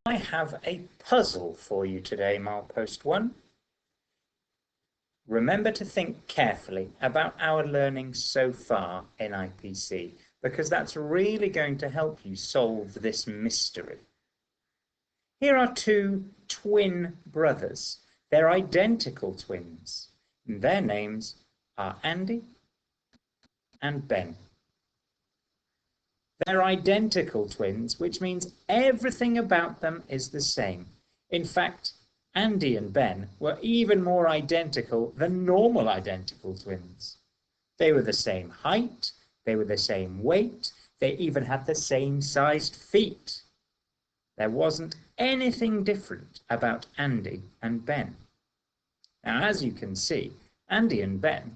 I have a puzzle for you today, Milepost 1. Remember to think carefully about our learning so far in IPC, because that's really going to help you solve this mystery. Here are two twin brothers. They're identical twins. And their names are Andy and Ben. They're identical twins, which means everything about them is the same. In fact, Andy and Ben were even more identical than normal identical twins. They were the same height, they were the same weight, they even had the same sized feet. There wasn't anything different about Andy and Ben. Now, as you can see, Andy and Ben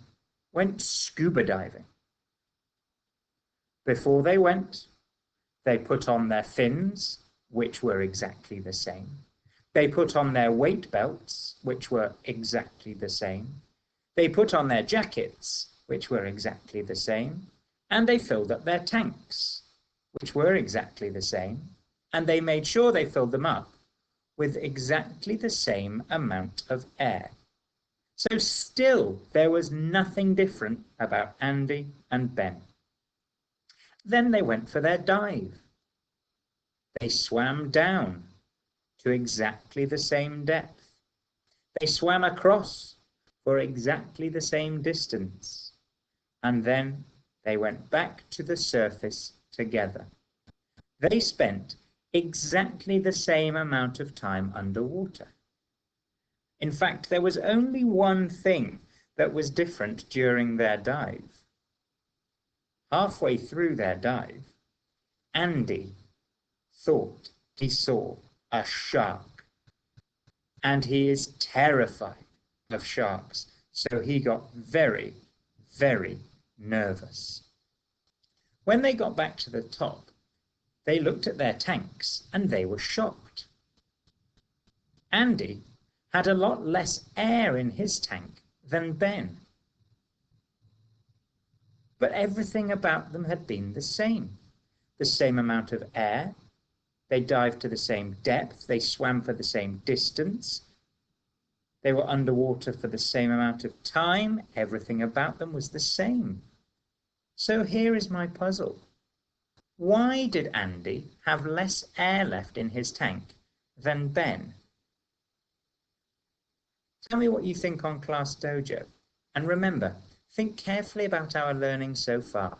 went scuba diving. Before they went, they put on their fins, which were exactly the same. They put on their weight belts, which were exactly the same. They put on their jackets, which were exactly the same. And they filled up their tanks, which were exactly the same. And they made sure they filled them up with exactly the same amount of air. So still, there was nothing different about Andy and Ben. Then they went for their dive. They swam down to exactly the same depth. They swam across for exactly the same distance. And then they went back to the surface together. They spent exactly the same amount of time underwater. In fact, there was only one thing that was different during their dive. Halfway through their dive, Andy thought he saw a shark, and he is terrified of sharks, so he got very, very nervous. When they got back to the top, they looked at their tanks and they were shocked. Andy had a lot less air in his tank than Ben. But everything about them had been the same amount of air. They dived to the same depth. They swam for the same distance. They were underwater for the same amount of time. Everything about them was the same. So here is my puzzle. Why did Andy have less air left in his tank than Ben? Tell me what you think on Class Dojo. And remember, think carefully about our learning so far.